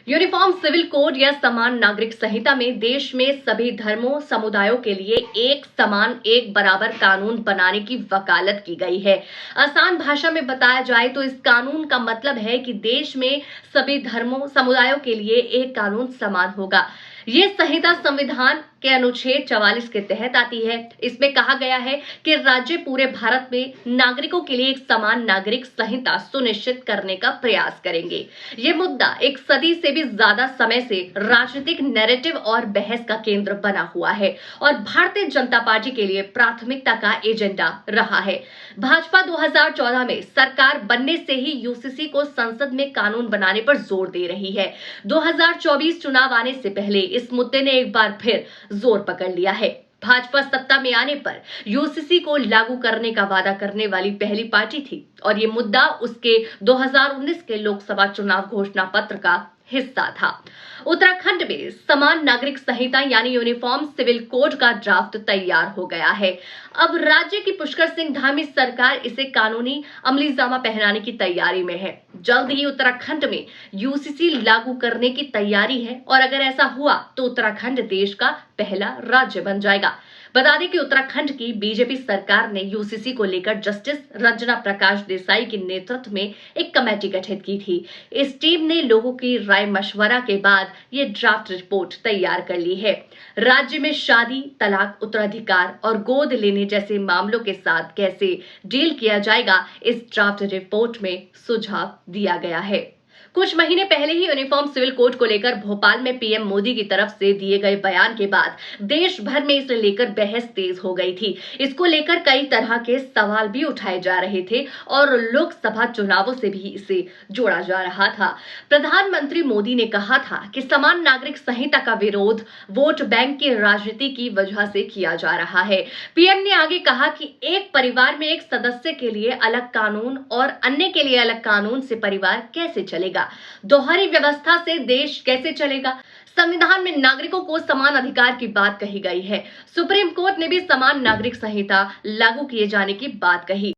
Uniform civil code या समान नागरिक संहिता में देश में सभी धर्मों समुदायों के लिए एक समान एक बराबर कानून बनाने की वकालत की गई है। आसान भाषा में बताया जाए तो इस कानून का मतलब है कि देश में सभी धर्मों समुदायों के लिए एक कानून समान होगा। ये संहिता संविधान के अनुच्छेद 44 के तहत आती है। इसमें कहा गया है कि राज्य पूरे भारत में नागरिकों के लिए एक समान नागरिक संहिता सुनिश्चित करने का प्रयास करेंगे। ये मुद्दा एक सदी से भी ज्यादा समय से राजनीतिक नैरेटिव और बहस का केंद्र बना हुआ है और भारतीय जनता पार्टी के लिए प्राथमिकता का एजेंडा रहा है। भाजपा 2014 में सरकार बनने से ही यूसीसी को संसद में कानून बनाने पर जोर दे रही है। 2024 चुनाव आने से पहले इस मुद्दे ने एक बार फिर जोर पकड़ लिया है। भाजपा सत्ता में आने पर यूसीसी को लागू करने का वादा करने वाली पहली पार्टी थी और ये मुद्दा उसके 2019 के लोकसभा चुनाव घोषणा पत्र का हिस्सा था। उत्तराखंड में समान नागरिक संहिता यानी यूनिफॉर्म सिविल कोड का ड्राफ्ट तैयार हो गया है। अब राज्य की पुष्कर सिंह धामी सरकार इसे कानूनी अमलीजामा पहनाने की तैयारी में है। जल्द ही उत्तराखंड में यूसीसी लागू करने की तैयारी है और अगर ऐसा हुआ तो उत्तराखंड देश का पहला राज्य बन जाएगा। बता दें कि उत्तराखंड की बीजेपी सरकार ने यूसीसी को लेकर जस्टिस रंजना प्रकाश देसाई के नेतृत्व में एक कमेटी गठित की थी। इस टीम ने लोगों की राय मशवरा के बाद ये ड्राफ्ट रिपोर्ट तैयार कर ली है। राज्य में शादी, तलाक, उत्तराधिकार और गोद लेने जैसे मामलों के साथ कैसे डील किया जाएगा, इस ड्राफ्ट रिपोर्ट में सुझाव दिया गया है। कुछ महीने पहले ही यूनिफॉर्म सिविल कोड को लेकर भोपाल में पीएम मोदी की तरफ से दिए गए बयान के बाद देश भर में इसे लेकर बहस तेज हो गई थी। इसको लेकर कई तरह के सवाल भी उठाए जा रहे थे और लोकसभा चुनावों से भी इसे जोड़ा जा रहा था। प्रधानमंत्री मोदी ने कहा था कि समान नागरिक संहिता का विरोध वोट बैंक की राजनीति की वजह से किया जा रहा है। पीएम ने आगे कहा कि एक परिवार में एक सदस्य के लिए अलग कानून और अन्य के लिए अलग कानून से परिवार कैसे चलेगा? दोहरी व्यवस्था से देश कैसे चलेगा? संविधान में नागरिकों को समान अधिकार की बात कही गई है। सुप्रीम कोर्ट ने भी समान नागरिक संहिता लागू किए जाने की बात कही।